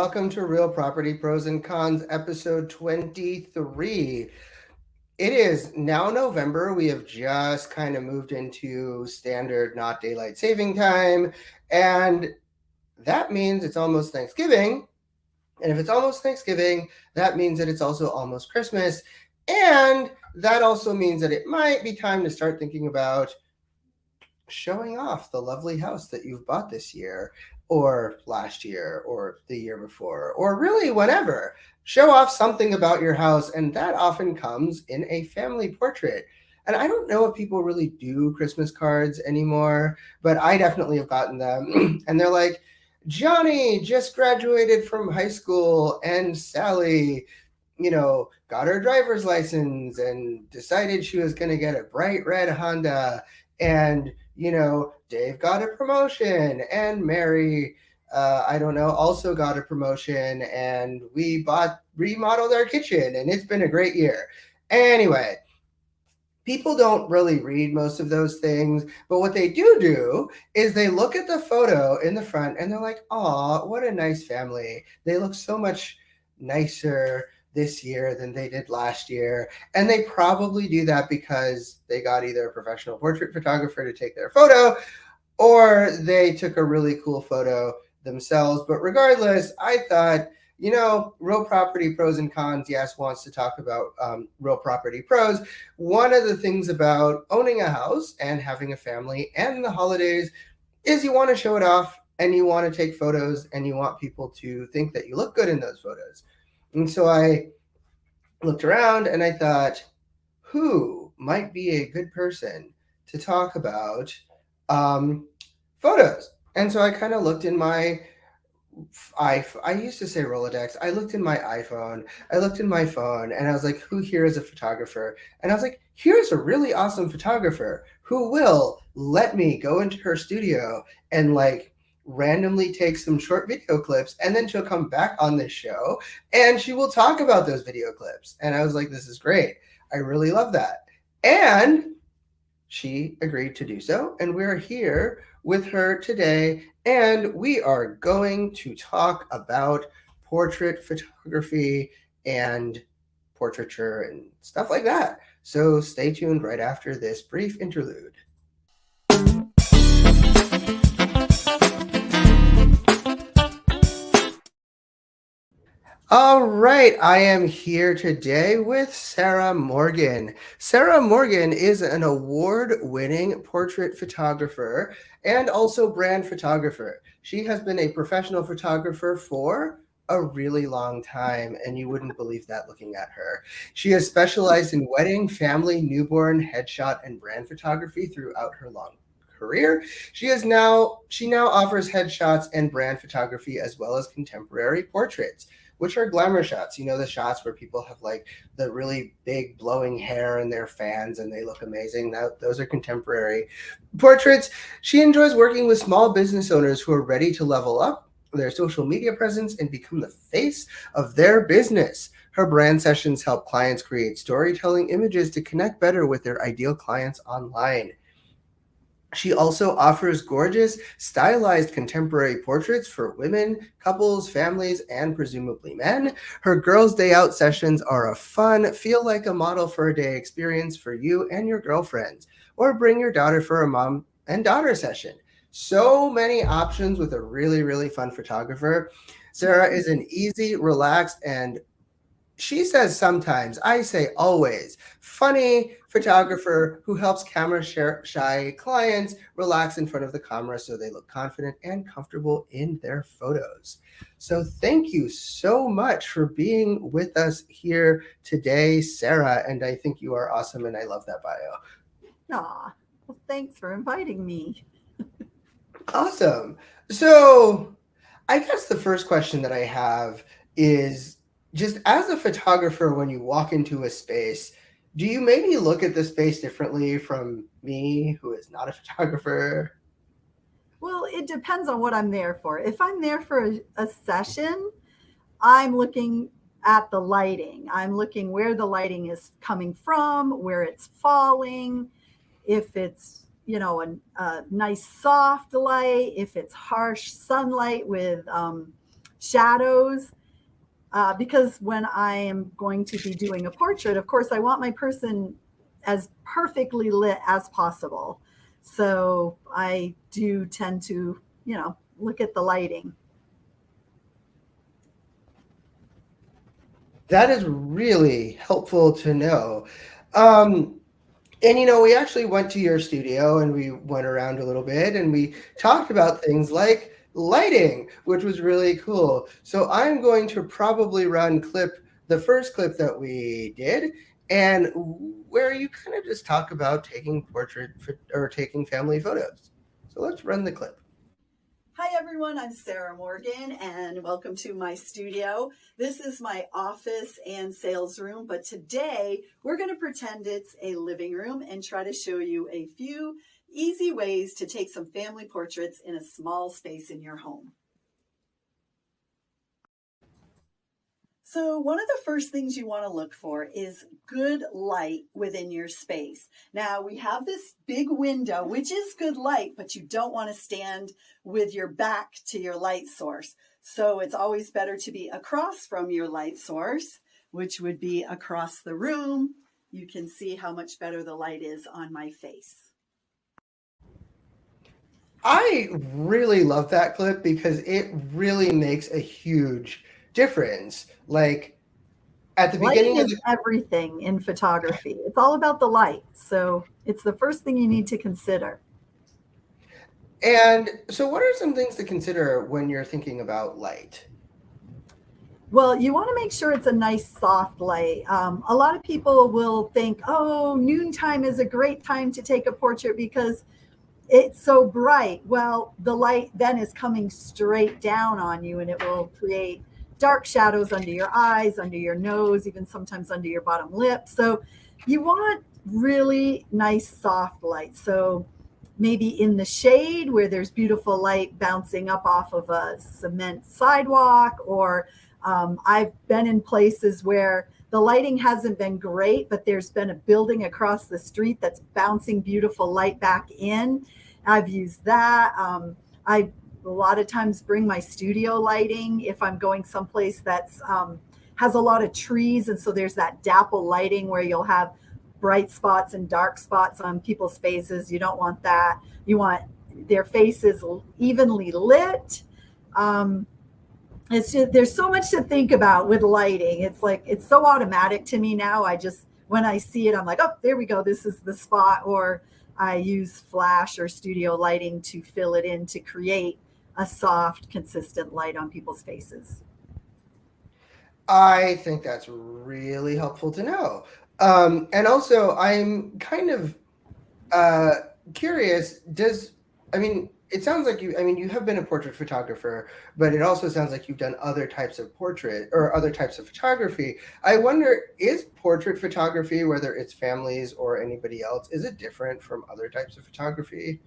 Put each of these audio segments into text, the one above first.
welcome to Real Property Pros and Cons, episode 23. It is now November. We have just kind of moved into standard, not daylight saving time. And that means it's almost Thanksgiving. And if it's almost Thanksgiving, that means that it's also almost Christmas. And that also means that it might be time to start thinking about showing off the lovely house that you've bought this year or last year or the year before or really whenever. Show off something about your house, and that often comes in a family portrait. And I don't know if people really do Christmas cards anymore, but I definitely have gotten them. And they're like, Johnny just graduated from high school, and Sally, got her driver's license and decided she was going to get a bright red Honda. And, Dave got a promotion, and Mary, I don't know, also got a promotion. And we remodeled our kitchen, and it's been a great year. Anyway, people don't really read most of those things, but what they do is they look at the photo in the front and they're like, "Aw, what a nice family. They look so much nicer this year than they did last year." And they probably do that because they got either a professional portrait photographer to take their photo or they took a really cool photo themselves. But regardless, I thought, real property pros and cons, yes, wants to talk about real property pros. One of the things about owning a house and having a family and the holidays is you want to show it off and you want to take photos and you want people to think that you look good in those photos. And so I looked around and I thought, who might be a good person to talk about photos? And so I kind of looked in my I used to say Rolodex. I looked in my iPhone. I looked in my phone, and I was like, "Who here is a photographer?" And I was like, "Here's a really awesome photographer who will let me go into her studio and randomly take some short video clips, and then she'll come back on this show and she will talk about those video clips." And I was like, "This is great. I really love that." And she agreed to do so, and we're here with her today, and we are going to talk about portrait photography and portraiture and stuff like that. So stay tuned right after this brief interlude. All right, I am here today with Sarah Morgan. Sarah Morgan is an award-winning portrait photographer and also brand photographer. She has been a professional photographer for a really long time, and you wouldn't believe that looking at her. She has specialized in wedding, family, newborn, headshot, and brand photography throughout her long career. She now offers headshots and brand photography as well as contemporary portraits, which are glamour shots. The shots where people have the really big blowing hair and their fans and they look amazing. Those are contemporary portraits. She enjoys working with small business owners who are ready to level up their social media presence and become the face of their business. Her brand sessions help clients create storytelling images to connect better with their ideal clients online. She also offers gorgeous, stylized contemporary portraits for women, couples, families, and presumably men. Her Girls' Day Out sessions are a fun, feel like a model for a day experience for you and your girlfriends. Or bring your daughter for a mom and daughter session. So many options with a really, really fun photographer. Sarah is an easy, relaxed, and she says sometimes, I say always, funny photographer who helps camera shy clients relax in front of the camera so they look confident and comfortable in their photos. So thank you so much for being with us here today, Sarah. And I think you are awesome, and I love that bio. Aw, well, thanks for inviting me. Awesome. So I guess the first question that I have is, just as a photographer, when you walk into a space, do you maybe look at the space differently from me, who is not a photographer? Well, it depends on what I'm there for. If I'm there for a session, I'm looking at the lighting. I'm looking where the lighting is coming from, where it's falling, if it's, a nice soft light, if it's harsh sunlight with shadows. Because when I am going to be doing a portrait, of course, I want my person as perfectly lit as possible. So I do tend to, look at the lighting. That is really helpful to know. And we actually went to your studio and we went around a little bit and we talked about things like lighting, which was really cool. So I'm going to probably run the first clip that we did, and where you kind of just talk about taking or taking family photos. So let's run the clip. Hi everyone, I'm Sarah Morgan and welcome to my studio. This is my office and sales room, but today we're going to pretend it's a living room and try to show you a few easy ways to take some family portraits in a small space in your home. So one of the first things you want to look for is good light within your space. Now we have this big window, which is good light, but you don't want to stand with your back to your light source. So it's always better to be across from your light source, which would be across the room. You can see how much better the light is on my face. I really love that clip because it really makes a huge difference. Like at the beginning Lighting of is everything in photography. It's all about the light. So it's the first thing you need to consider. And so what are some things to consider when you're thinking about light? Well, you want to make sure it's a nice soft light. A lot of people will think, oh, noontime is a great time to take a portrait because it's so bright. Well, the light then is coming straight down on you and it will create dark shadows under your eyes, under your nose, even sometimes under your bottom lip. So you want really nice soft light. So maybe in the shade where there's beautiful light bouncing up off of a cement sidewalk, or I've been in places where the lighting hasn't been great, but there's been a building across the street that's bouncing beautiful light back in. I've used that. I a lot of times bring my studio lighting if I'm going someplace that's has a lot of trees, and so there's that dapple lighting where you'll have bright spots and dark spots on people's faces. You don't want that. You want their faces evenly lit. It's just, there's so much to think about with lighting. It's like, it's so automatic to me now. When I see it, I'm like, oh, there we go. This is the spot. Or I use flash or studio lighting to fill it in to create a soft, consistent light on people's faces. I think that's really helpful to know. And also, I'm kind of curious. It sounds like you have been a portrait photographer, but it also sounds like you've done other types of portrait or other types of photography. I wonder, is portrait photography, whether it's families or anybody else, is it different from other types of photography?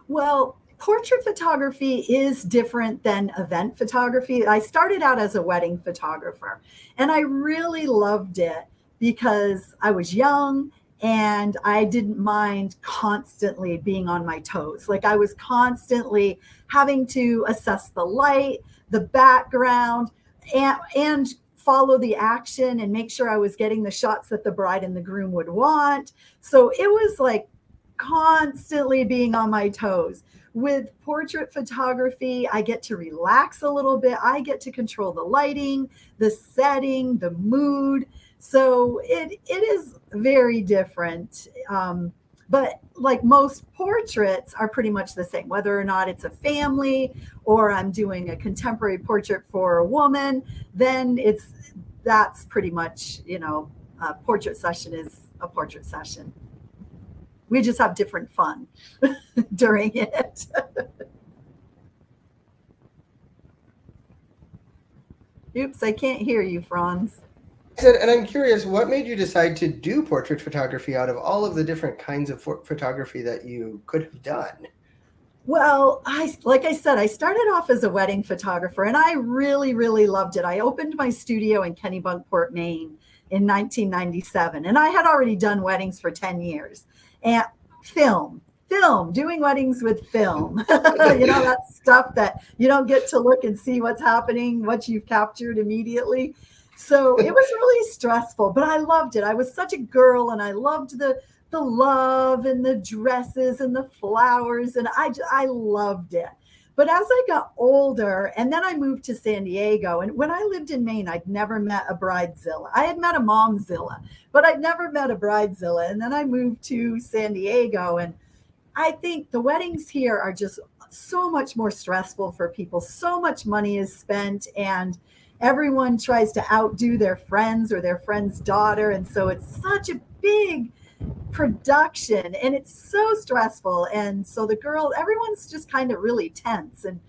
Well, portrait photography is different than event photography. I started out as a wedding photographer, and I really loved it because I was young and I didn't mind constantly being on my toes. Like I was constantly having to assess the light, the background, and follow the action and make sure I was getting the shots that the bride and the groom would want. So it was like constantly being on my toes. With portrait photography, I get to relax a little bit. I get to control the lighting, the setting, the mood. So it is very different. But like most portraits are pretty much the same, whether or not it's a family or I'm doing a contemporary portrait for a woman, then that's pretty much, a portrait session is a portrait session. We just have different fun during it. Oops, I can't hear you, Franz. And I'm curious, what made you decide to do portrait photography out of all of the different kinds of photography that you could have done? Well, like I said, I started off as a wedding photographer and I really, really loved it. I opened my studio in Kennebunkport, Maine in 1997, and I had already done weddings for 10 years. And film film, doing weddings with film. That stuff that you don't get to look and see what's happening, what you've captured immediately. So it was really stressful, but I loved it. I was such a girl, and I loved the love and the dresses and the flowers, and I loved it. But as I got older, and then I moved to San Diego, and when I lived in Maine, I'd never met a bridezilla. I had met a momzilla, but I'd never met a bridezilla. And then I moved to San Diego, and I think the weddings here are just so much more stressful for people. So much money is spent, and everyone tries to outdo their friends or their friend's daughter. And so it's such a big production, and it's so stressful. And so everyone's just kind of really tense. And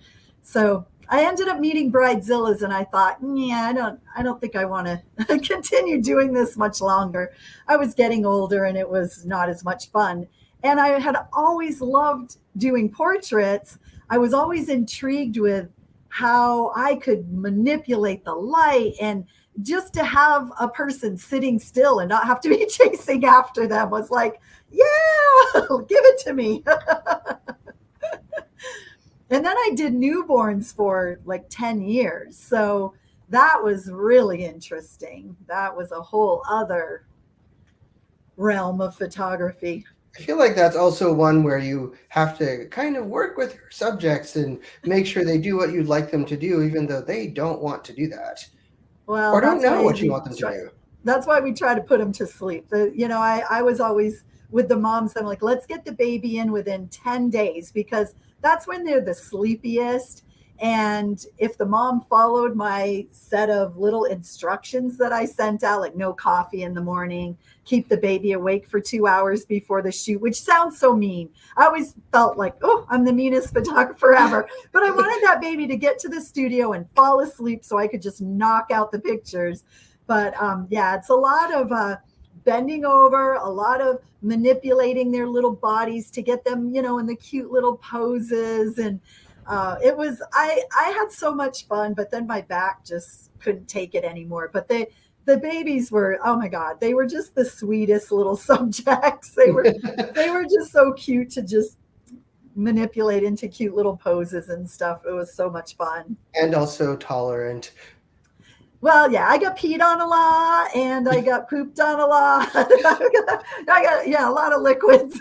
so I ended up meeting bridezillas, and I thought, yeah, I don't think I want to continue doing this much longer. I was getting older, and it was not as much fun. And I had always loved doing portraits. I was always intrigued with how I could manipulate the light, and just to have a person sitting still and not have to be chasing after them was like, yeah, give it to me. And then I did newborns for like 10 years. So that was really interesting. That was a whole other realm of photography. I feel like that's also one where you have to kind of work with your subjects and make sure they do what you'd like them to do, even though they don't want to do that. Well, Or don't know what you want them to do. That's why we try to put them to sleep. I was always with the moms. I'm like, let's get the baby in within 10 days, because that's when they're the sleepiest. And if the mom followed my set of little instructions that I sent out, like no coffee in the morning, keep the baby awake for 2 hours before the shoot, which sounds so mean. I always felt like, oh, I'm the meanest photographer ever. But I wanted that baby to get to the studio and fall asleep so I could just knock out the pictures. But yeah, it's a lot of bending over, a lot of manipulating their little bodies to get them, in the cute little poses. And I had so much fun, but then my back just couldn't take it anymore. But the babies were, oh my God, they were just the sweetest little subjects. They were just so cute to just manipulate into cute little poses and stuff. It was so much fun. And also tolerant. Well, yeah, I got peed on a lot, and I got pooped on a lot. I got a lot of liquids.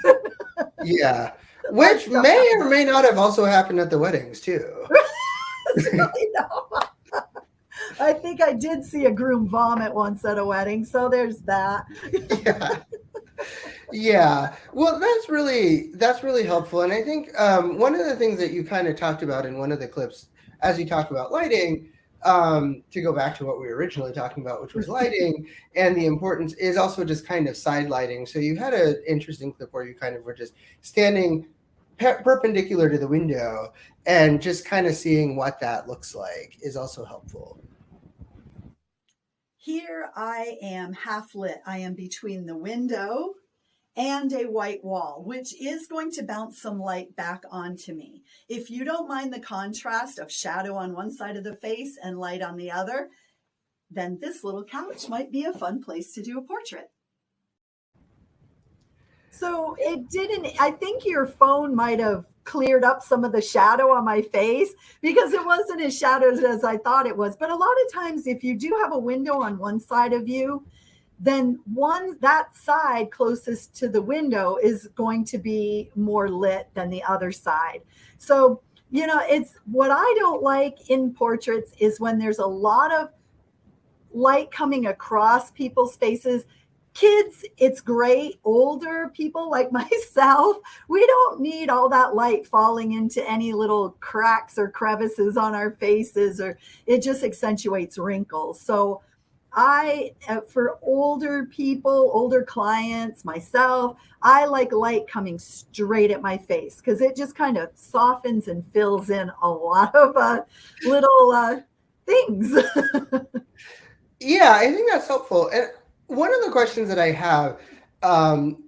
Yeah. Which may or may not have also happened at the weddings too. I think I did see a groom vomit once at a wedding, so there's that. Yeah. Yeah. Well, that's really helpful. And I think one of the things that you kind of talked about in one of the clips, as you talked about lighting, to go back to what we were originally talking about, which was lighting, and the importance is also just kind of side lighting. So you had an interesting clip where you kind of were just standing perpendicular to the window and just kind of seeing what that looks like is also helpful. Here I am half lit. I am between the window and a white wall, which is going to bounce some light back onto me. If you don't mind the contrast of shadow on one side of the face and light on the other, then this little couch might be a fun place to do a portrait. So I think your phone might have cleared up some of the shadow on my face, because it wasn't as shadowed as I thought it was. But a lot of times, if you do have a window on one side of you, then that side closest to the window is going to be more lit than the other side. So, it's what I don't like in portraits is when there's a lot of light coming across people's faces. Kids, it's great. Older people like myself, we don't need all that light falling into any little cracks or crevices on our faces, or it just accentuates wrinkles. So for older people, older clients, myself, I like light coming straight at my face, because it just kind of softens and fills in a lot of little things. Yeah, I think that's helpful. And one of the questions that I have,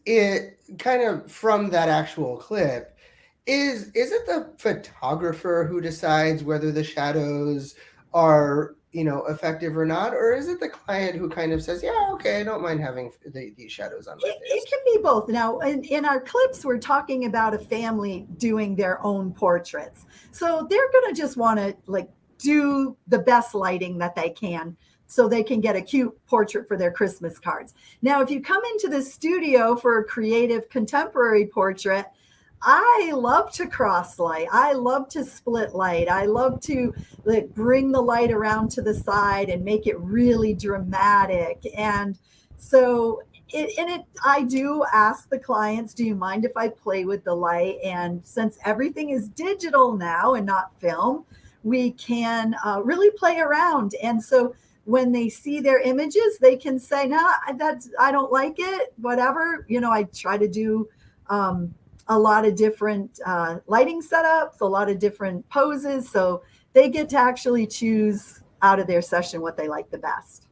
it kind of from that actual clip, is it the photographer who decides whether the shadows are effective or not? Or is it the client who kind of says, yeah, okay, I don't mind having these shadows on my It face? can be both. Now, in our clips, we're talking about a family doing their own portraits. So they're going to just want to like do the best lighting that they can so they can get a cute portrait for their Christmas cards. Now, if you come into the studio for a creative contemporary portrait, I love to cross light. I love to split light. I love to like bring the light around to the side and make it really dramatic. And so I do ask the clients, do you mind if I play with the light? And since everything is digital now and not film, we can really play around. And so when they see their images, they can say, "No, I don't like it." Whatever, I try to do a lot of different lighting setups, a lot of different poses, so they get to actually choose out of their session what they like the best.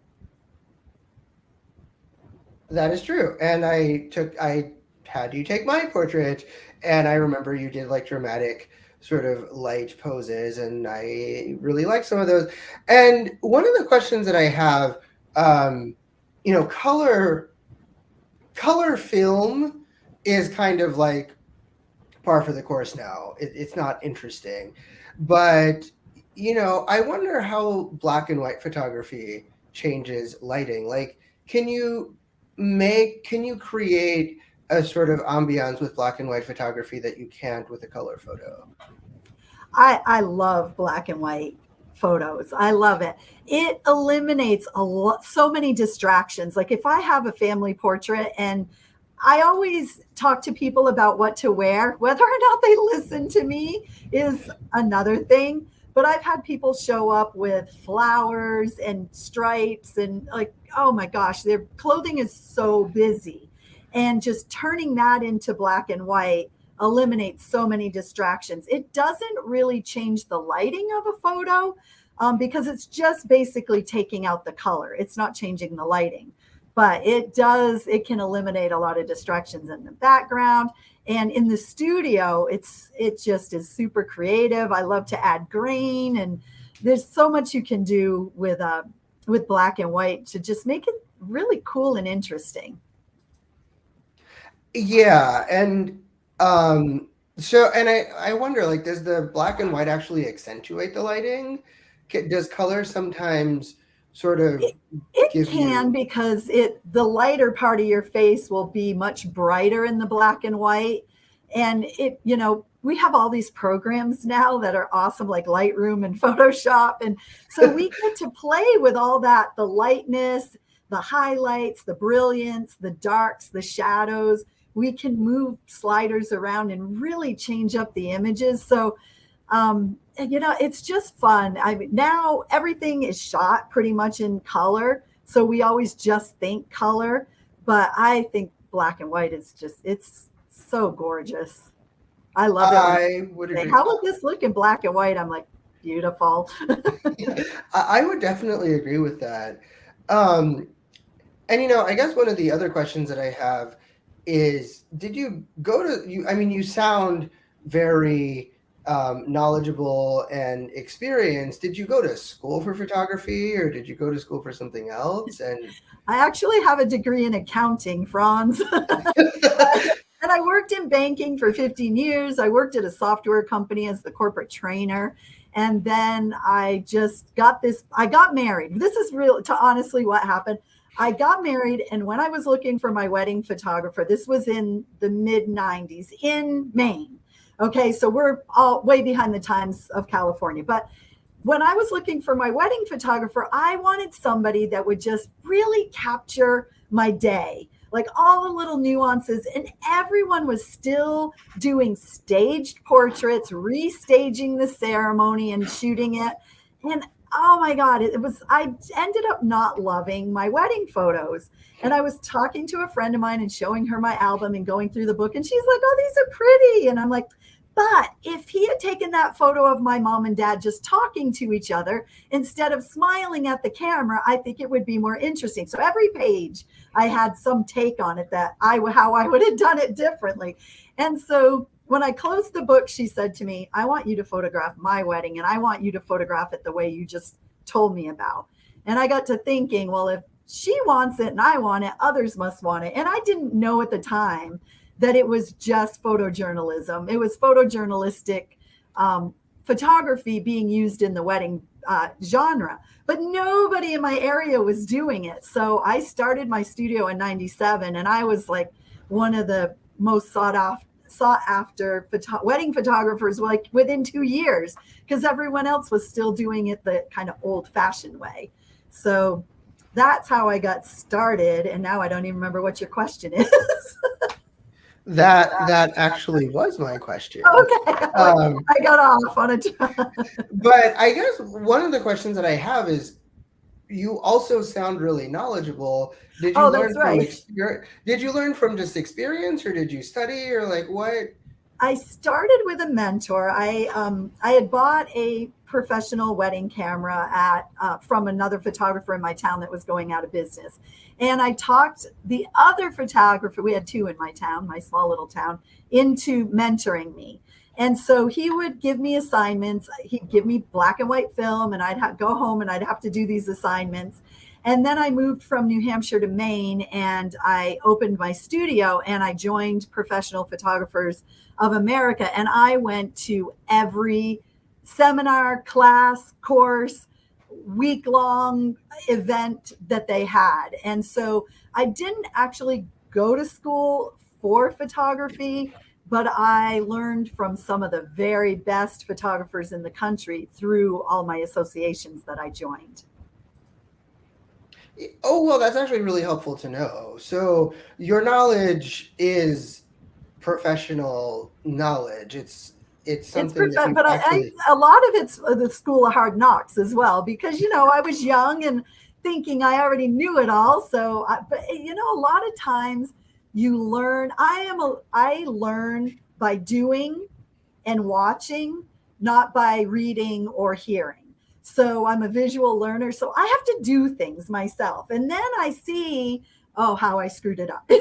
That is true. And I had you take my portrait, and I remember you did like dramatic sort of light poses, and I really like some of those. And one of the questions that I have, color film is kind of like par for the course now. It's not interesting, but I wonder how black and white photography changes lighting. Like, can you create a sort of ambiance with black and white photography that you can't with a color photo? I love black and white photos. I love it. It eliminates so many distractions. Like if I have a family portrait, and I always talk to people about what to wear, whether or not they listen to me is another thing. But I've had people show up with flowers and stripes and like, oh my gosh, their clothing is so busy. And just turning that into black and white eliminates so many distractions. It doesn't really change the lighting of a photo because it's just basically taking out the color. It's not changing the lighting, but it can eliminate a lot of distractions in the background. And in the studio, it just is super creative. I love to add grain, and there's so much you can do with black and white to just make it really cool and interesting. Yeah, and I wonder, like, does the black and white actually accentuate the lighting? Does color sometimes sort of It give can, you? because the lighter part of your face will be much brighter in the black and white. And we have all these programs now that are awesome, like Lightroom and Photoshop. And so we get to play with all that, the lightness, the highlights, the brilliance, the darks, the shadows. We can move sliders around and really change up the images. So it's just fun. I mean, now everything is shot pretty much in color, so we always just think color. But I think black and white it's so gorgeous. I love it when I would they say, agree. "How would this look in black and white?" I'm like, beautiful. I would definitely agree with that. Um, and I guess one of the other questions that I have is, did you go to you? I mean, you sound very knowledgeable and experienced. Did you go to school for photography, or did you go to school for something else? And I actually have a degree in accounting, Franz. And I worked in banking for 15 years. I worked at a software company as the corporate trainer. And then I got married. This is real to honestly what happened. I got married, and when I was looking for my wedding photographer, this was in the mid 90s in Maine. Okay, so we're all way behind the times of California. But when I was looking for my wedding photographer, I wanted somebody that would just really capture my day, like all the little nuances. And everyone was still doing staged portraits, restaging the ceremony and shooting it. And oh my God, I ended up not loving my wedding photos. And I was talking to a friend of mine and showing her my album and going through the book. And she's like, "Oh, these are pretty." And I'm like, but if he had taken that photo of my mom and dad just talking to each other instead of smiling at the camera, I think it would be more interesting. So every page I had some take on it how I would have done it differently. And so when I closed the book, she said to me, "I want you to photograph my wedding, and I want you to photograph it the way you just told me about. And I got to thinking, well, if she wants it and I want it, others must want it. And I didn't know at the time that it was just photojournalism. It was photojournalistic photography being used in the wedding genre, but nobody in my area was doing it. So I started my studio in 97, and I was like one of the most sought after wedding photographers, like within 2 years, because everyone else was still doing it the kind of old fashioned way. So that's how I got started. And now I don't even remember what your question is. That actually was my question. Okay. I got off on it. But I guess one of the questions that I have is, you also sound really knowledgeable. Did you learn from experience? Did you learn from just experience, or did you study, or like what? I started with a mentor. I had bought a professional wedding camera from another photographer in my town that was going out of business. And I talked the other photographer, we had two in my town, my small little town, into mentoring me. And so he would give me assignments. He'd give me black and white film, and I'd go home and I'd have to do these assignments. And then I moved from New Hampshire to Maine, and I opened my studio, and I joined Professional Photographers of America. And I went to every seminar, class, course, week-long event that they had. And so I didn't actually go to school for photography, but I learned from some of the very best photographers in the country through all my associations that I joined. Oh, well, that's actually really helpful to know. So your knowledge is professional knowledge. It's something that but actually... a lot of it's the school of hard knocks as well, because, I was young and thinking I already knew it all. So, but a lot of times you learn. I learn by doing and watching, not by reading or hearing. So I'm a visual learner. So I have to do things myself. And then I see, how I screwed it up.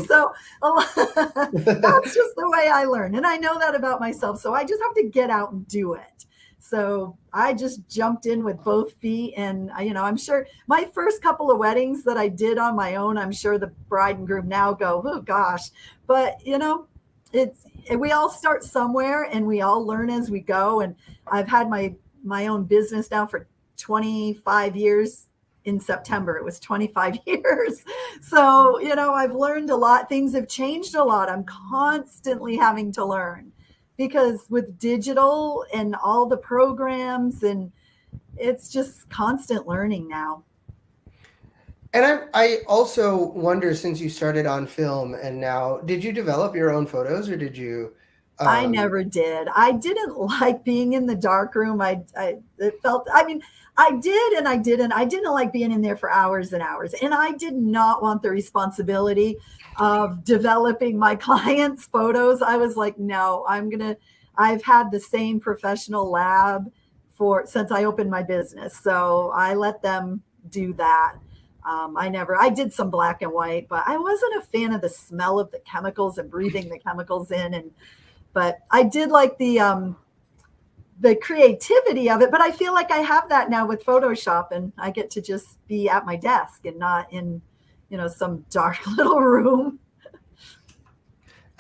So that's just the way I learn. And I know that about myself. So I just have to get out and do it. So I just jumped in with both feet. And, I'm sure my first couple of weddings that I did on my own, I'm sure the bride and groom now go, oh, gosh. But, we all start somewhere, and we all learn as we go. And I've had my own business now for 25 years. In September, it was 25 years. So, I've learned a lot. Things have changed a lot. I'm constantly having to learn, because with digital and all the programs, and it's just constant learning now. And I also wonder, since you started on film and now, did you develop your own photos, or did you? I never did. I didn't like being in the dark room. It felt, I did and I didn't. I didn't like being in there for hours and hours. And I did not want the responsibility of developing my clients' photos. I was like, no, I've had the same professional lab since I opened my business. So I let them do that. I did some black and white, but I wasn't a fan of the smell of the chemicals and breathing the chemicals in. But I did like the creativity of it. But I feel like I have that now with Photoshop, and I get to just be at my desk and not in, some dark little room.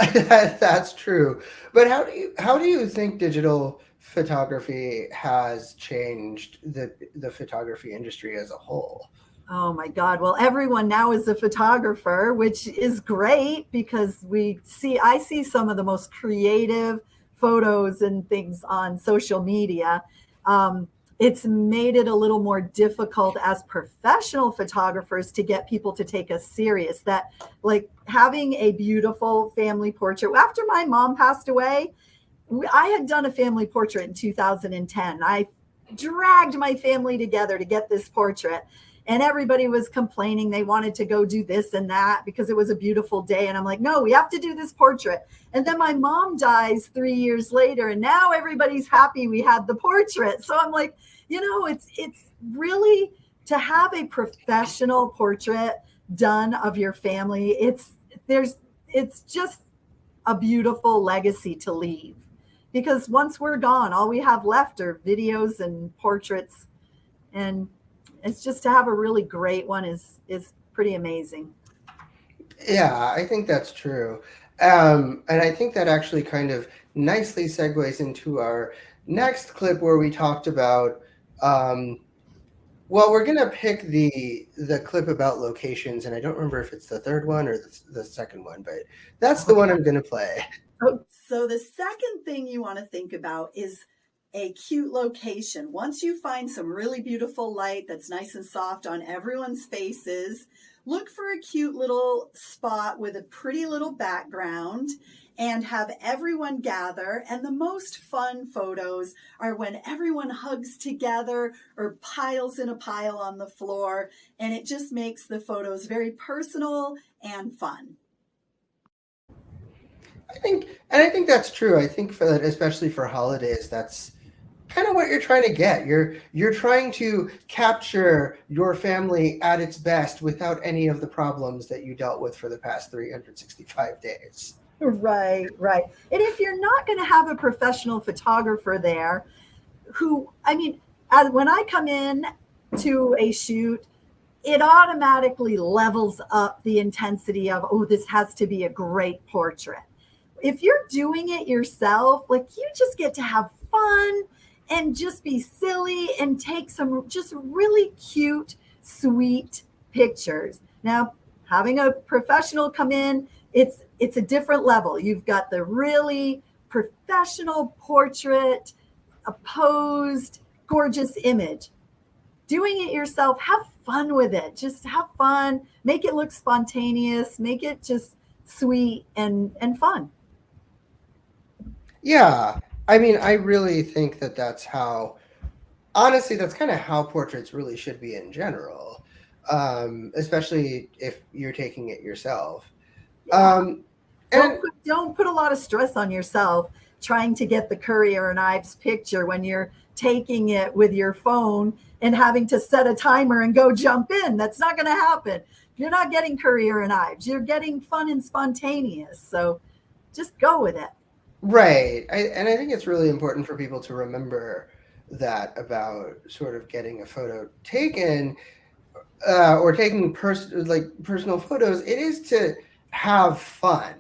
That's true. But how do you think digital photography has changed the photography industry as a whole? Oh my God. Well, everyone now is a photographer, which is great, because I see some of the most creative photos and things on social media. It's made it a little more difficult as professional photographers to get people to take us serious. That, like, having a beautiful family portrait. After my mom passed away, I had done a family portrait in 2010. I dragged my family together to get this portrait. And everybody was complaining they wanted to go do this and that because it was a beautiful day. And I'm like, no, we have to do this portrait. And then my mom dies 3 years later, and now everybody's happy we had the portrait. So I'm like, it's really, to have a professional portrait done of your family. It's just a beautiful legacy to leave, because once we're gone, all we have left are videos and portraits. And it's just to have a really great one is pretty amazing. Yeah, I think that's true. And I think that actually kind of nicely segues into our next clip where we talked about um, well, we're gonna pick the clip about locations, and I don't remember if it's the third one or the second one, but that's the one I'm gonna play. So the second thing you want to think about is a cute location. Once you find some really beautiful light that's nice and soft on everyone's faces, look for a cute little spot with a pretty little background and have everyone gather. And the most fun photos are when everyone hugs together or piles in a pile on the floor. And it just makes the photos very personal and fun. I think that's true. I think for that, especially for holidays, that's kind of what you're trying to get. You're trying to capture your family at its best without any of the problems that you dealt with for the past 365 days. Right, right. And if you're not going to have a professional photographer there, who, I mean, when I come in to a shoot, it automatically levels up the intensity of, oh, this has to be a great portrait. If you're doing it yourself, like you just get to have fun and just be silly and take some just really cute, sweet pictures. Now, having a professional come in, it's a different level. You've got the really professional portrait, a posed, gorgeous image. Doing it yourself, have fun with it. Just have fun, make it look spontaneous, make it just sweet and fun. Yeah, I mean, I really think that that's how, honestly, that's kind of how portraits really should be in general, especially if you're taking it yourself. Yeah. Um, and Don't put a lot of stress on yourself trying to get the Currier and Ives picture when you're taking it with your phone and having to set a timer and go jump in. That's not going to happen. You're not getting Currier and Ives. You're getting fun and spontaneous. So just go with it. right, and I think it's really important for people to remember that about sort of getting a photo taken or taking like personal photos. It is to have fun.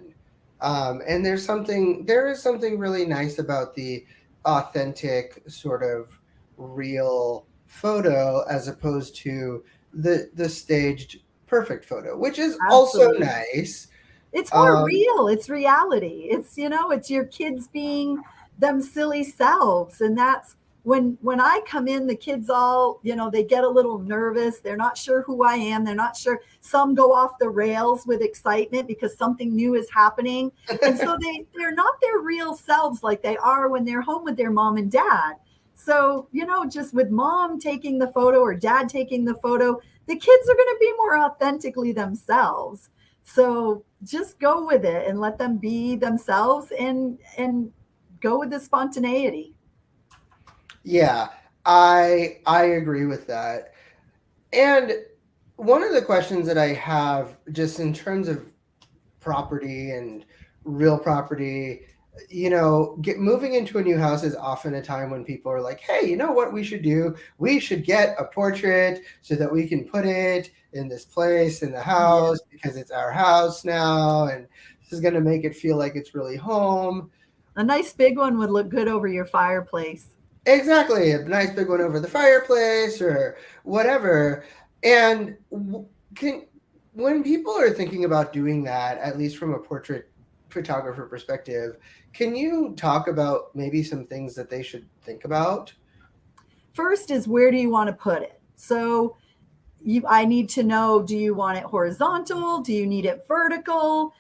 And there is something really nice about the authentic sort of real photo as opposed to the staged perfect photo, which is also Absolutely. nice. It's more Um, real. It's reality. It's your kids being them silly selves. And that's when I come in, the kids all, they get a little nervous. They're not sure who I am. They're not sure. Some go off the rails with excitement because something new is happening. And so they're not their real selves like they are when they're home with their mom and dad. So, just with mom taking the photo or dad taking the photo, the kids are going to be more authentically themselves. So just go with it and let them be themselves and go with the spontaneity. yeah, I agree with that. And one of the questions that I have, just in terms of property and real property, moving into a new house is often a time when people are like, hey, you know what we should do? We should get a portrait so that we can put it in this place in the Yeah. house because it's our house now. And this is going to make it feel like it's really home. A nice big one would look good over your fireplace. Exactly. A nice big one over the fireplace or whatever. And can when people are thinking about doing that, at least from a portrait photographer perspective, can you talk about maybe some things that they should think about? First is, where do you want to put it? So I need to know, do you want it horizontal? Do you need it vertical?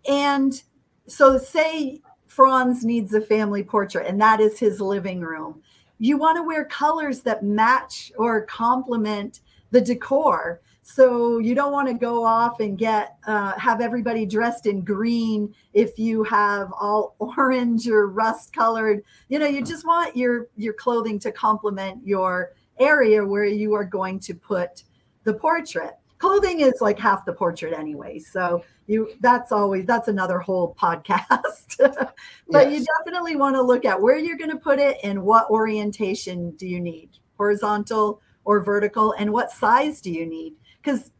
And so say Franz needs a family portrait and that is his living room. You want to wear colors that match or complement the decor. So you don't want to go off and have everybody dressed in green if you have all orange or rust colored. You just want your clothing to complement your area where you are going to put the portrait. Clothing is like half the portrait anyway. So that's another whole podcast. But you Yes. definitely want to look at where you're going to put it and what orientation do you need, horizontal or vertical, and what size do you need? Because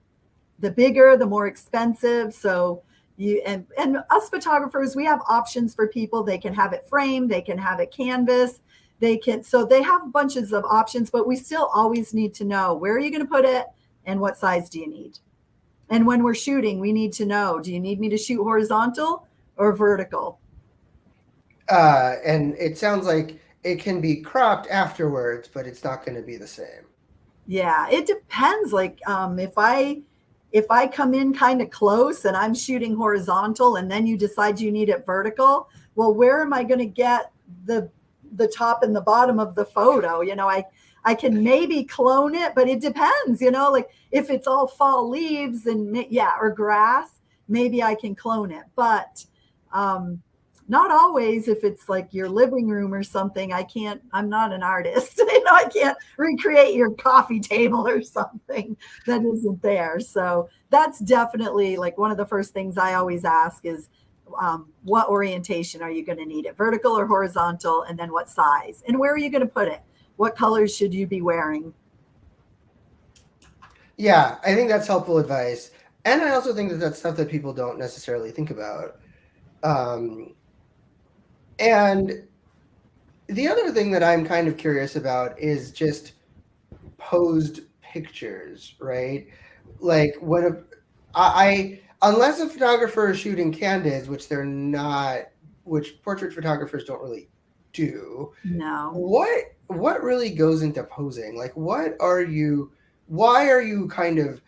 the bigger, the more expensive. So you and us photographers, we have options for people. They can have it framed, they can have it canvas, they have bunches of options, but we still always need to know, where are you going to put it and what size do you need? And when we're shooting, we need to know, do you need me to shoot horizontal or vertical? And it sounds like it can be cropped afterwards, but it's not going to be the same. Yeah, it depends. Like if I come in kind of close and I'm shooting horizontal and then you decide you need it vertical, well, where am I going to get the top and the bottom of the photo? I can maybe clone it, but it depends, like if it's all fall leaves and or grass, maybe I can clone it. But not always. If it's like your living room or something, I'm not an artist. I can't recreate your coffee table or something that isn't there. So that's definitely like one of the first things I always ask is, what orientation are you going to need it, vertical or horizontal? And then what size, and where are you going to put it? What colors should you be wearing? Yeah, I think that's helpful advice. And I also think that that's stuff that people don't necessarily think about. And the other thing that I'm kind of curious about is just posed pictures, right? Like I unless a photographer is shooting candids, which they're not, which portrait photographers don't really do. No. What really goes into posing? Like why are you kind of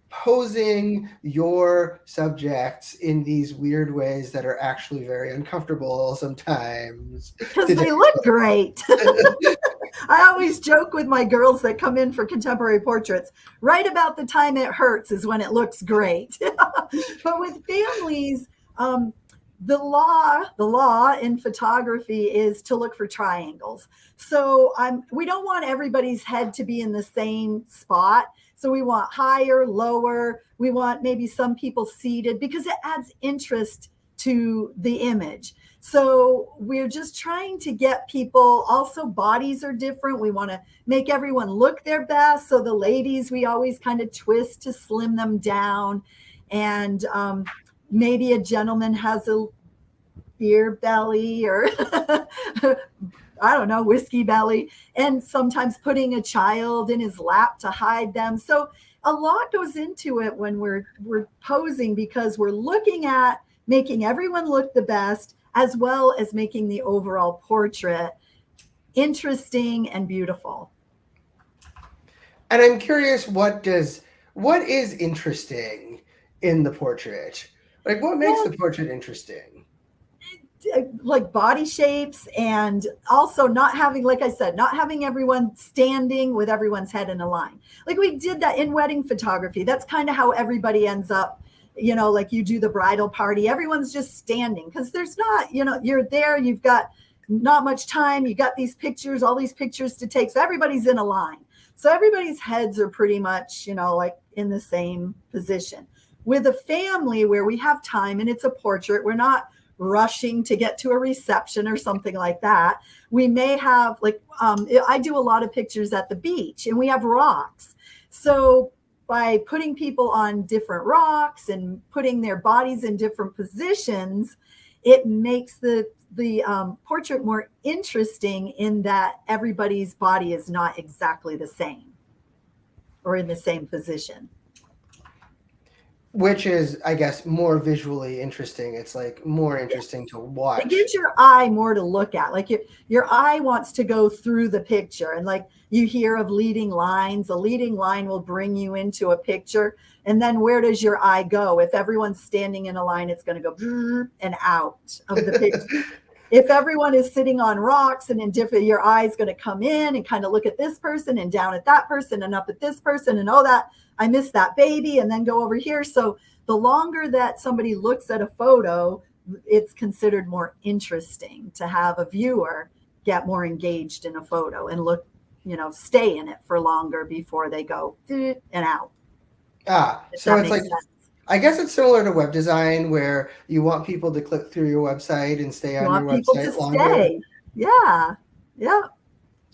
posing your subjects in these weird ways that are actually very uncomfortable sometimes? Because they look great. I always joke with my girls that come in for contemporary portraits, right about the time it hurts is when it looks great. But with families, the law in photography is to look for triangles. So we don't want everybody's head to be in the same spot. So we want higher, lower. We want maybe some people seated because it adds interest to the image. So we're just trying to get people, also bodies are different. We want to make everyone look their best. So the ladies, we always kind of twist to slim them down. And maybe a gentleman has a beer belly or I don't know, whiskey belly, and sometimes putting a child in his lap to hide them. So a lot goes into it when we're posing, because we're looking at making everyone look the best, as well as making the overall portrait interesting and beautiful. And I'm curious, what is interesting in the portrait? Like what makes the portrait interesting? Like body shapes, and also not having, like I said, not having everyone standing with everyone's head in a line. Like we did that in wedding photography. That's kind of how everybody ends up, like you do the bridal party, everyone's just standing because there's not, you're there, you've got not much time, you got these pictures, all these pictures to take. So everybody's in a line. So everybody's heads are pretty much, like in the same position. With a family where we have time and it's a portrait, we're not rushing to get to a reception or something like that. We may have I do a lot of pictures at the beach and we have rocks. So by putting people on different rocks and putting their bodies in different positions, it makes the portrait more interesting in that everybody's body is not exactly the same or in the same position. Which is, I guess, more visually interesting. It's like more interesting to watch. It gives your eye more to look at. Like your eye wants to go through the picture. And like you hear of leading lines, a leading line will bring you into a picture. And then where does your eye go? If everyone's standing in a line, it's going to go and out of the picture. If everyone is sitting on rocks and in different, your eye's going to come in and kind of look at this person and down at that person and up at this person and that I missed that baby, and then go over here. So the longer that somebody looks at a photo, it's considered more interesting to have a viewer get more engaged in a photo and look, stay in it for longer before they go and out. So it's like, sense. I guess it's similar to web design where you want people to click through your website and stay on your website longer. Stay. Yeah. Yeah.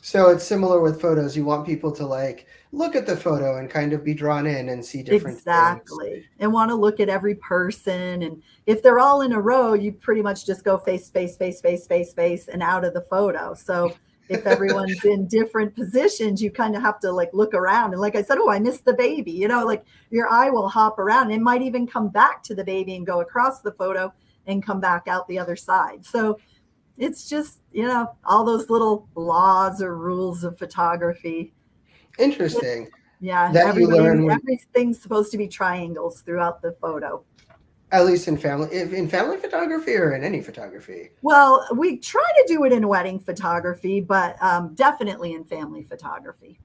So it's similar with photos. You want people to like look at the photo and kind of be drawn in and see different things. Exactly. And want to look at every person. And if they're all in a row, you pretty much just go face, face, face, face, face, face, and out of the photo. So if everyone's in different positions, you kind of have to like look around. And like I said, oh, I missed the baby. Like your eye will hop around. It might even come back to the baby and go across the photo and come back out the other side. So it's just, all those little laws or rules of photography. Interesting Yeah, that you learn when, everything's supposed to be triangles throughout the photo. at least in family photography or in any photography. Well, we try to do it in wedding photography, but definitely in family photography.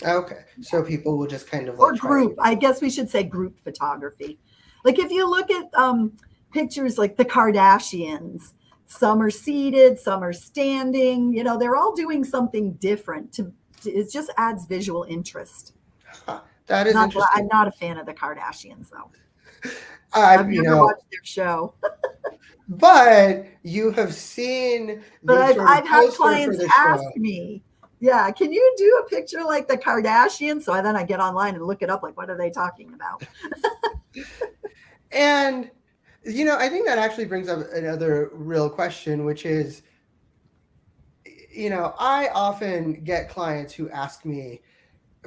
Okay, so people will just kind of Or like try group. to. I guess we should say group photography. Like if you look at pictures like the Kardashians, some are seated, some are standing. They're all doing something different. It just adds visual interest. Huh, that is Not that interesting. I'm not a fan of the Kardashians, though. I, I've you never know, watched their show. but you have seen But the sort of I've had poster for clients the ask show. me, yeah, can you do a picture like the Kardashians? So then I get online and look it up, like, what are they talking about? And, I think that actually brings up another real question, which is, I often get clients who ask me,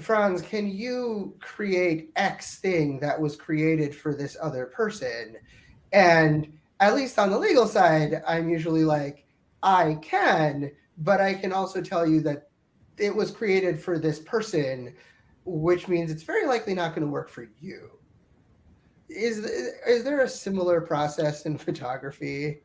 Franz, can you create X thing that was created for this other person? And at least on the legal side, I'm usually like, I can, but I can also tell you that it was created for this person, which means it's very likely not going to work for you. Is there a similar process in photography?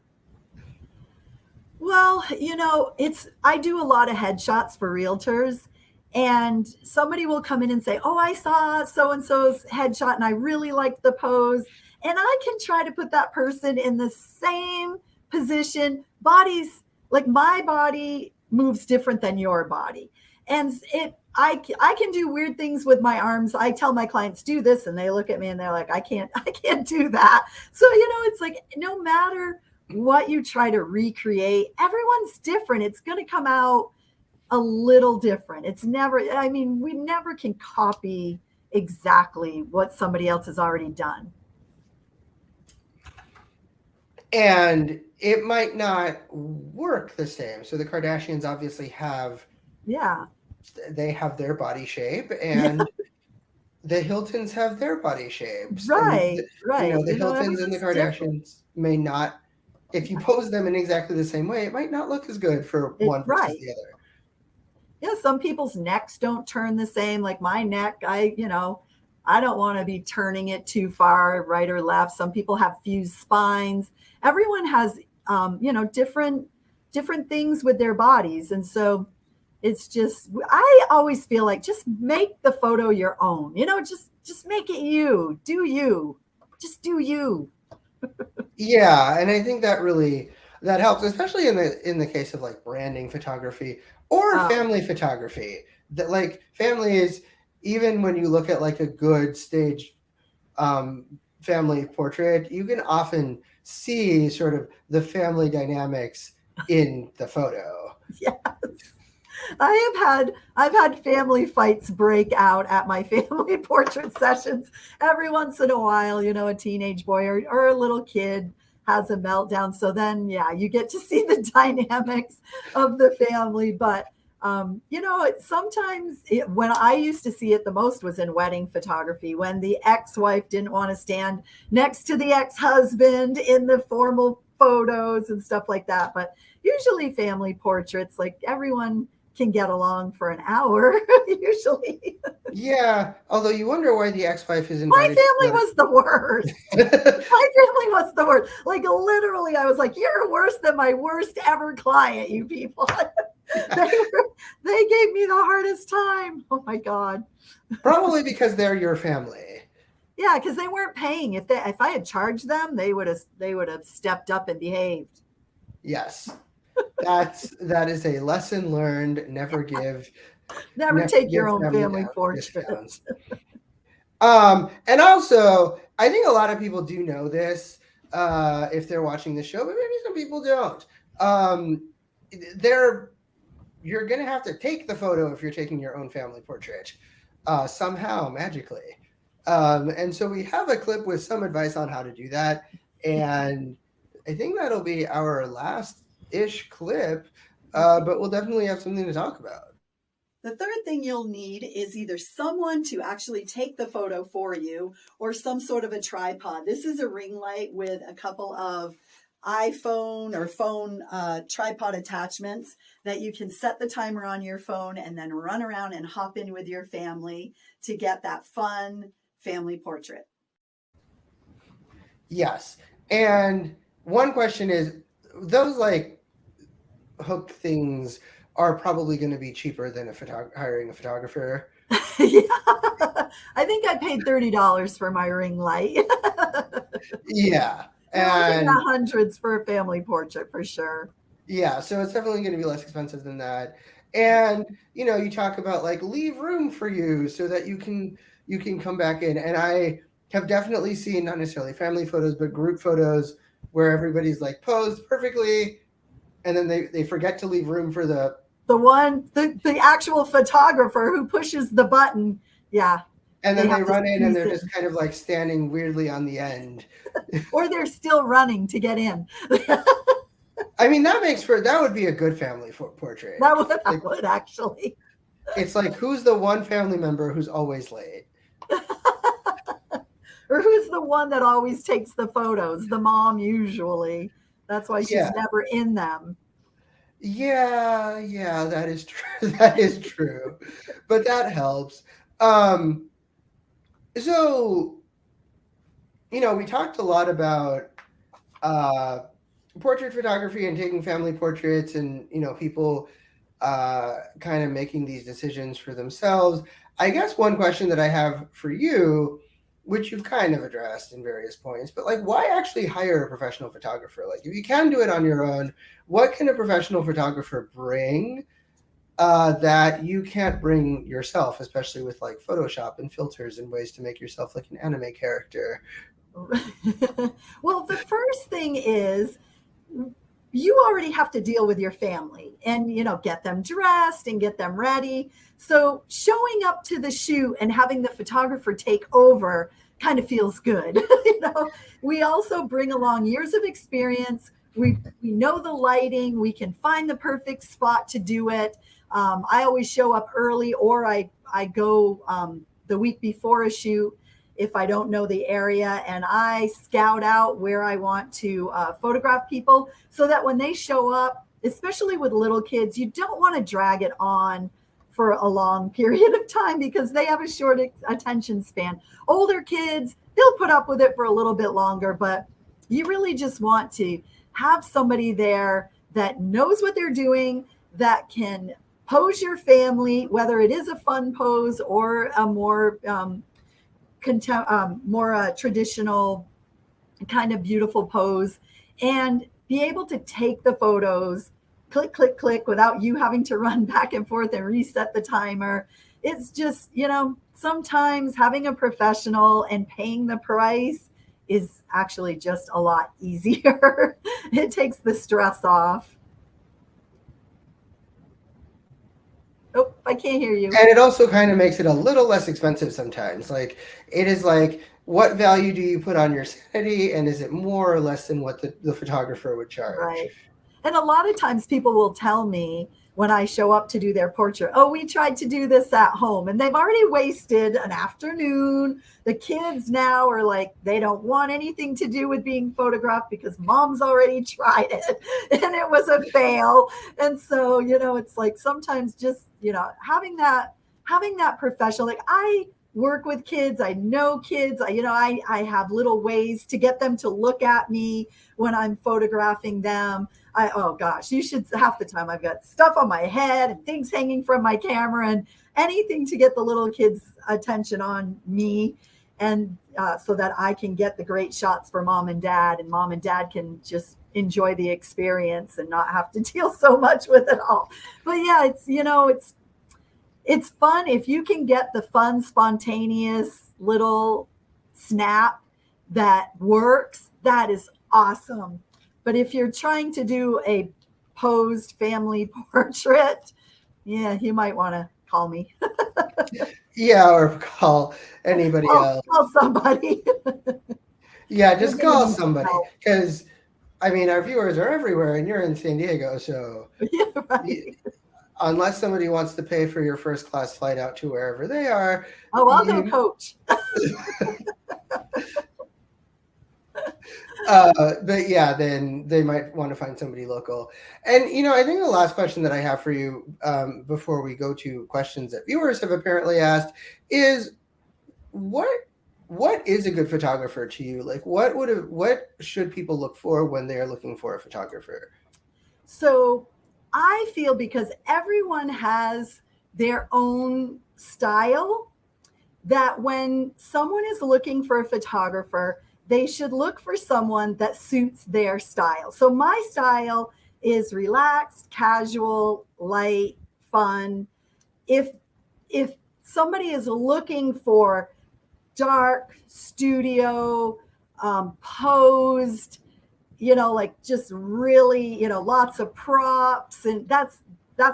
Well, I do a lot of headshots for realtors, and somebody will come in and say, "Oh, I saw so and so's headshot and I really liked the pose." And I can try to put that person in the same position. Bodies, like my body moves different than your body. And I can do weird things with my arms. I tell my clients do this and they look at me and they're like, I can't do that. So, it's like no matter what you try to recreate, everyone's different. It's going to come out a little different. We never can copy exactly what somebody else has already done. And it might not work the same. So the Kardashians obviously Yeah. they have their body shape, Yeah. and the Hiltons have their body shapes, and Right. Right. the Hiltons and the Everyone's different. Kardashians may not. If you pose them in exactly the same way, it might not look as good for one versus Right. the other. Yeah. Some people's necks don't turn the same. Like my neck, I don't want to be turning it too far right or left. Some people have fused spines. Everyone has, different things with their bodies. And so it's just, I always feel like just make the photo your own, just make it you, do you, just do you. Yeah, and I think that helps, especially in the case of like branding photography or Oh, family photography. That like family is, even when you look at like a good stage um, family portrait, you can often see sort of the family dynamics in the photo. yeah. I've had family fights break out at my family portrait sessions every once in a while. A teenage boy or a little kid has a meltdown. So then, yeah, you get to see the dynamics of the family. But sometimes when I used to see it the most was in wedding photography, when the ex-wife didn't want to stand next to the ex-husband in the formal photos and stuff like that. But usually family portraits, like everyone can get along for an hour usually. Yeah, although you wonder why the ex-wife is My invited family was the worst. to My family was the worst. Like literally, I was like, "You're worse than my worst ever client, you people." they they gave me the hardest time. Oh my god. probably because they're your family. Yeah, because they weren't paying. If I had charged them, they would have stepped up and behaved. Yes, that is a lesson learned. Never Never take your give own family family portrait. discounts. And also, I think a lot of people do know this if they're watching the show, but maybe some people don't. There you're going to have to take the photo if you're taking your own family portrait somehow magically. And so we have a clip with some advice on how to do that. And I think that'll be our last ish clip, but we'll definitely have something to talk about. The third thing you'll need is either someone to actually take the photo for you or some sort of a tripod. This is a ring light with a couple of iPhone or phone tripod attachments that you can set the timer on your phone and then run around and hop in with your family to get that fun family portrait. Yes. And one question is, those like hook things are probably going to be cheaper than hiring a photographer. Yeah, I think I paid $30 for my ring light. Yeah. And hundreds for a family portrait for sure. Yeah, so it's definitely going to be less expensive than that. And you talk about like leave room for you so that you can come back in. And I have definitely seen not necessarily family photos, but group photos where everybody's like posed perfectly, and then they forget to leave room for the actual photographer who pushes the button. Yeah. And then they run in and they're just kind of like standing weirdly on the end. Or they're still running to get in. I mean, that would be a good family portrait. That would actually. It's like, who's the one family member who's always late? Or who's the one that always takes the photos? The mom, usually. That's why she's never in them. Yeah, that is true. That is true. But that helps. So, we talked a lot about portrait photography and taking family portraits and, people kind of making these decisions for themselves. I guess one question that I have for you, which you've kind of addressed in various points, but like, why actually hire a professional photographer? Like, if you can do it on your own, what can a professional photographer bring that you can't bring yourself, especially with like Photoshop and filters and ways to make yourself like an anime character? Well, the first thing is you already have to deal with your family and, get them dressed and get them ready. So showing up to the shoot and having the photographer take over kind of feels good. We also bring along years of experience. We know the lighting. We can find the perfect spot to do it. I always show up early, or I go the week before a shoot if I don't know the area, and I scout out where I want to photograph people so that when they show up, especially with little kids, you don't want to drag it on for a long period of time because they have a short attention span. Older kids, they'll put up with it for a little bit longer, but you really just want to have somebody there that knows what they're doing, that can pose your family, whether it is a fun pose or a more traditional kind of beautiful pose, and be able to take the photos, click, click, click, without you having to run back and forth and reset the timer. It's just, sometimes having a professional and paying the price is actually just a lot easier. It takes the stress off. Oh, I can't hear you. And it also kind of makes it a little less expensive sometimes. Like, it is like, what value do you put on your sanity? And is it more or less than what the photographer would charge? Right. And a lot of times people will tell me when I show up to do their portrait, oh, we tried to do this at home, and they've already wasted an afternoon. The kids now are like, they don't want anything to do with being photographed because mom's already tried it and it was a fail. And so, it's like sometimes just, having that professional, like I work with kids, I know kids, I have little ways to get them to look at me when I'm photographing them. Oh gosh, you should, half the time I've got stuff on my head and things hanging from my camera and anything to get the little kids' attention on me. And so that I can get the great shots for mom and dad can just enjoy the experience and not have to deal so much with it all. But yeah, it's fun. If you can get the fun, spontaneous little snap that works, that is awesome. But if you're trying to do a posed family portrait, Yeah, you might want to call me. Yeah, or call anybody else. Call somebody. Yeah, You're just going to call need some somebody help. because I mean our viewers are everywhere, and you're in San Diego, so Yeah, y- right. unless somebody wants to pay for your first class flight out to wherever they are, Oh, I'll go you coach. but yeah, then they might want to find somebody local. And I think the last question that I have for you before we go to questions that viewers have apparently asked is what what is a good photographer to you? Like what should people look for when they're looking for a photographer? So I feel because everyone has their own style, that when someone is looking for a photographer, they should look for someone that suits their style. So my style is relaxed, casual, light, fun. If if somebody is looking for dark studio, posed, like just really, lots of props, and that's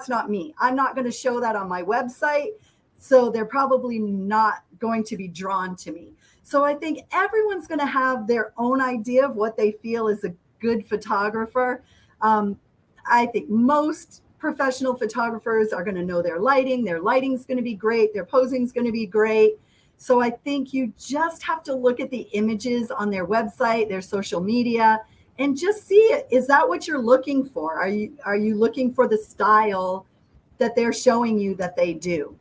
not me. I'm not going to show that on my website, so they're probably not going to be drawn to me. So I think everyone's going to have their own idea of what they feel is a good photographer. um, I think most professional photographers are going to know their lighting's going to be great, their posing's going to be great. So I think you just have to look at the images on their website, their social media, and just see it. Is that what you're looking for? Are you looking for the style that they're showing you that they do?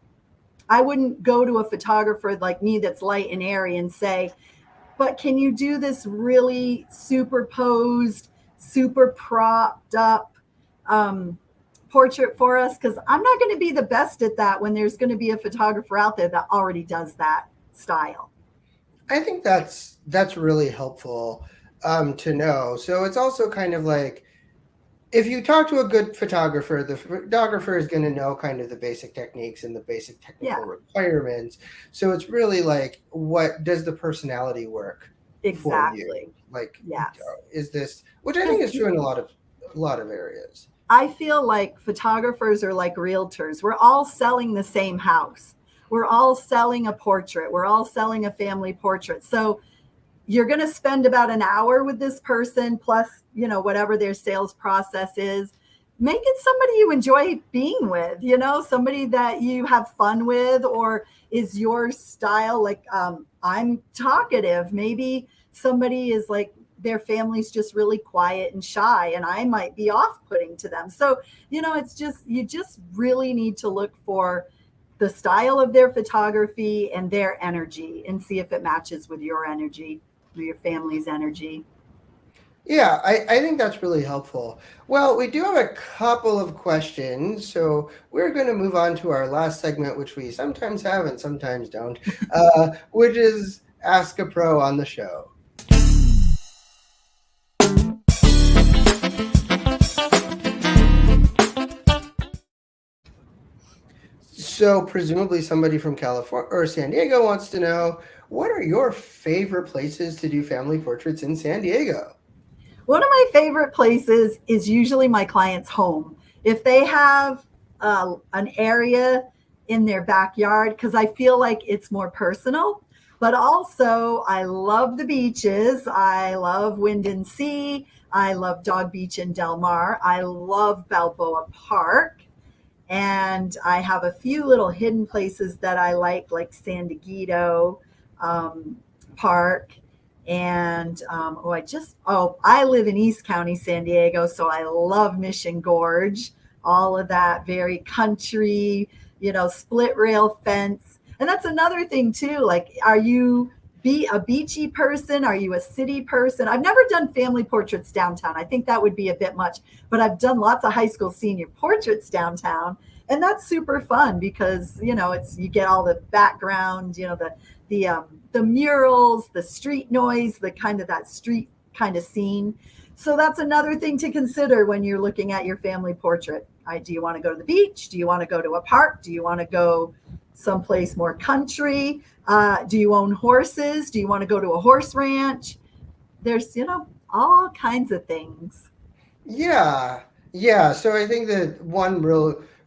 I wouldn't go to a photographer like me that's light and airy and say, but can you do this really superposed, super propped up um, portrait for us? Because I'm not going to be the best at that when there's going to be a photographer out there that already does that style. I think that's really helpful to know. So it's also kind of like if you talk to a good photographer, the photographer is going to know kind of the basic techniques and the basic Yeah, technical requirements. So it's really like, what does the personality work for you? exactly. Like, Yes. is this, which I think Because is true in a lot of areas. I feel like photographers are like realtors. We're all selling the same house. We're all selling a portrait. We're all selling a family portrait. So you're going to spend about an hour with this person plus, whatever their sales process is. Make it somebody you enjoy being with, somebody that you have fun with, or is your style. Like, I'm talkative. Maybe somebody is like, their family's just really quiet and shy, and I might be off-putting to them. So, it's just, you just really need to look for the style of their photography and their energy and see if it matches with your energy, with your family's energy. Yeah, I think that's really helpful. Well, we do have a couple of questions, so we're going to move on to our last segment, which we sometimes have and sometimes don't, which is Ask a Pro on the show. So, presumably, somebody from California or San Diego wants to know, what are your favorite places to do family portraits in San Diego? One of my favorite places is usually my client's home. If they have an area in their backyard, because I feel like it's more personal. But also, I love the beaches. I love Wind and Sea. I love Dog Beach in Del Mar. I love Balboa Park. And I have a few little hidden places that I like San Diego um, Park. And I live in East County, San Diego, so I love Mission Gorge, all of that very country, split rail fence. And that's another thing too. Like, are you be a beachy person? Are you a city person? I've never done family portraits downtown. I think that would be a bit much, but I've done lots of high school senior portraits downtown, and that's super fun because it's, you get all the background, the murals, the street noise, the kind of that street kind of scene. So that's another thing to consider when you're looking at your family portrait. Do you want to go to the beach? Do you want to go to a park? Do you want to go someplace more country? Do you own horses? Do you want to go to a horse ranch? There's, all kinds of things. Yeah, yeah. So I think that one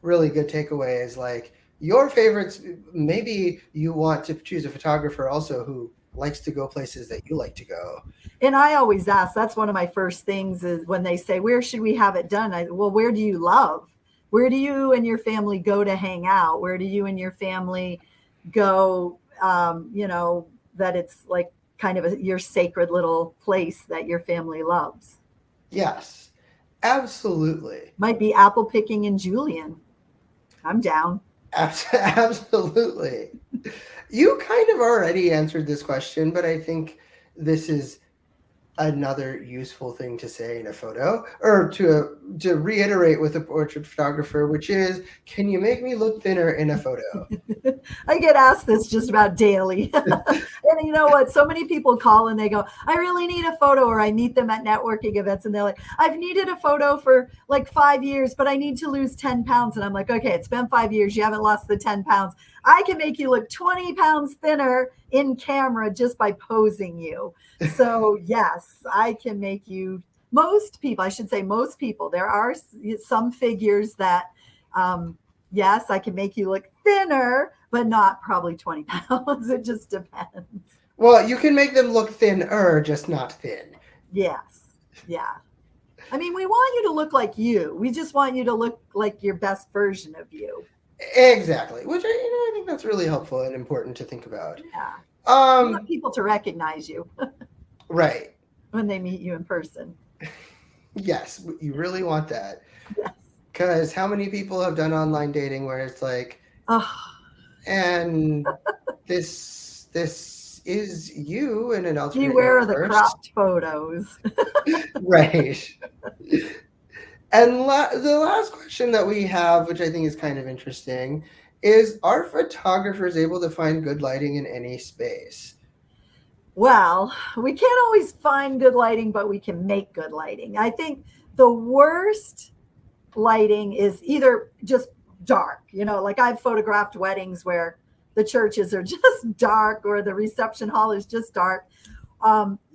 really good takeaway is like your favorites. Maybe you want to choose a photographer also who likes to go places that you like to go. And I always ask, that's one of my first things is when they say, where should we have it done? Well, where do you love? Where do you and your family go to hang out? Where do you and your family go? That it's like kind of your sacred little place that your family loves. Yes, absolutely. Might be apple picking in Julian. I'm down. Absolutely. You kind of already answered this question, but I think this is another useful thing to say in a photo, or to reiterate with a portrait photographer, which is, can you make me look thinner in a photo? I get asked this just about daily. And you know what? So many people call and they go, I really need a photo, or I meet them at networking events and they're like, I've needed a photo for like 5 years, but I need to lose 10 pounds. And I'm like, okay, it's been 5 years. You haven't lost the 10 pounds. I can make you look 20 pounds thinner in camera just by posing you. So yes, I can make you, most people, I should say most people, there are some figures that, yes, I can make you look thinner, but not probably 20 pounds. It just depends. Well, you can make them look thinner, just not thin. Yes. Yeah. I mean, we want you to look like you. We just want you to look like your best version of you. Exactly, which I think that's really helpful and important to think about. Yeah. You want Um, people to recognize you right. when they meet you in person. Yes, you really want that. Yes. Because how many people have done online dating where it's like, Oh, and this is you in an alternate beware of the universe, cropped photos. right? And the last question that we have, which I think is kind of interesting, is: are photographers able to find good lighting in any space? Well, we can't always find good lighting, but we can make good lighting. I think the worst lighting is either just dark, like I've photographed weddings where the churches are just dark or the reception hall is just dark.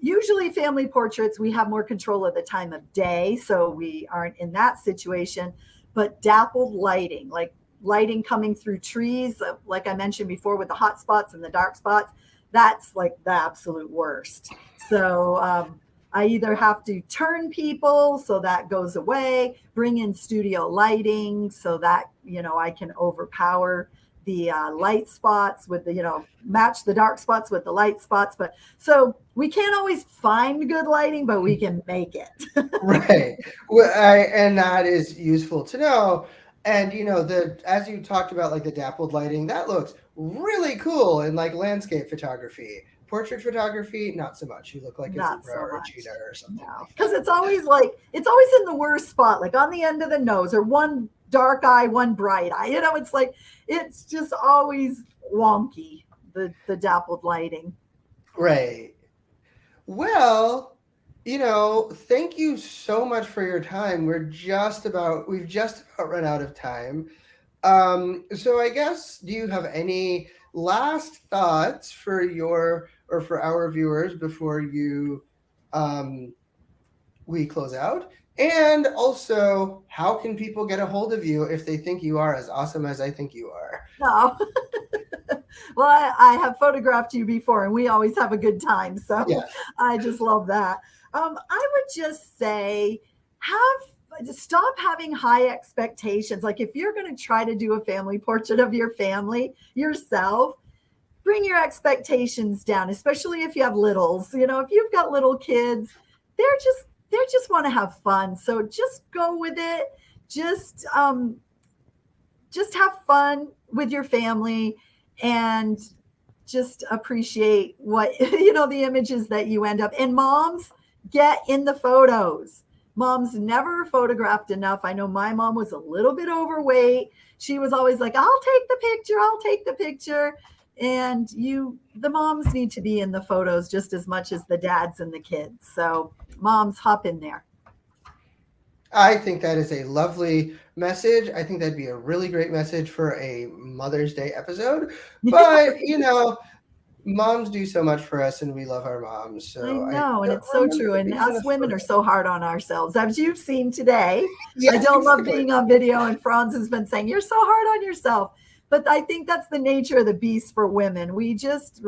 Usually family portraits, we have more control of the time of day, so we aren't in that situation. But dappled lighting, like lighting coming through trees, like I mentioned before with the hot spots and the dark spots, that's like the absolute worst. So I either have to turn people so that goes away, bring in studio lighting so that, I can overpower the light spots with match the dark spots with the light spots. But so we can't always find good lighting, but we can make it. Right. Well, and that is useful to know. And as you talked about, like the dappled lighting, that looks really cool in like landscape photography. Portrait photography, not so much. You look like a Not zebra so or a much. cheetah or something No, like because that. it's always in the worst spot, like on the end of the nose, or one dark eye, one bright eye. It's like it's just always wonky. The dappled lighting. Right. Well, thank you so much for your time. We've just about run out of time. So I guess, do you have any last thoughts for our viewers before um, we close out? And also, how can people get a hold of you if they think you are as awesome as I think you are? No. Well, I have photographed you before, and we always have a good time. So Yes. I just love that. I would just say, stop having high expectations. Like if you're going to try to do a family portrait of your family yourself, bring your expectations down, especially if you have littles. If you've got little kids, they just want to have fun. So just go with it. Just have fun with your family and just appreciate what the images that you end up. And moms, get in the photos. Mom's never photographed enough. I know my mom was a little bit overweight. She was always like, I'll take the picture, I'll take the picture. And the moms need to be in the photos just as much as the dads and the kids. So moms, hop in there. I think that is a lovely message. I think that'd be a really great message for a Mother's Day episode. But, moms do so much for us, and we love our moms. I So I know, and don't it's so remember true. And being in us a women are photo. so hard on ourselves. As you've seen today, I Yes, don't love exactly. being on video, and Franz has been saying, "You're so hard on yourself." But I think that's the nature of the beast for women. We just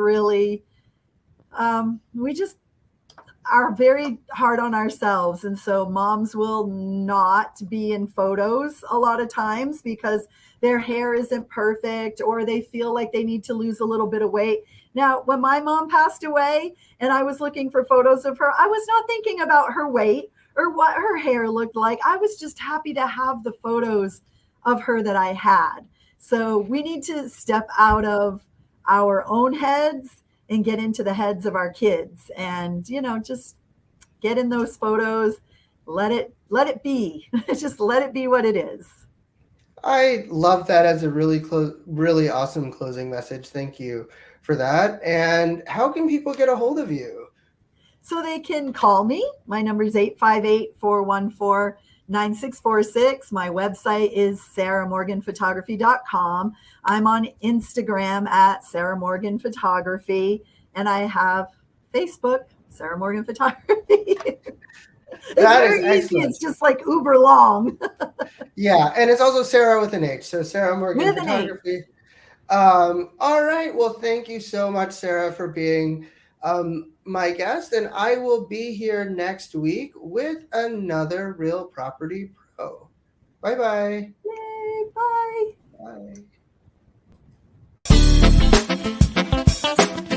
are very hard on ourselves. And so moms will not be in photos a lot of times because their hair isn't perfect or they feel like they need to lose a little bit of weight. Now, when my mom passed away and I was looking for photos of her, I was not thinking about her weight or what her hair looked like. I was just happy to have the photos of her that I had. So we need to step out of our own heads and get into the heads of our kids, and just get in those photos. Let it be. Just let it be what it is. I love that as a really awesome closing message. Thank you for that. And how can people get a hold of you? So they can call me. My number is 858-414-9646. My website is sarahmorganphotography.com. I'm on Instagram at Sarah Morgan Photography, and I have Facebook, Sarah Morgan Photography. It's That is very easy. excellent. It's just like uber long. Yeah, and it's also Sarah with an H. So Sarah Morgan With an H. Photography. All right. Well, thank you so much, Sarah, for being my guest. And I will be here next week with another Real Property Pro. Bye-bye. Yay, bye. Bye.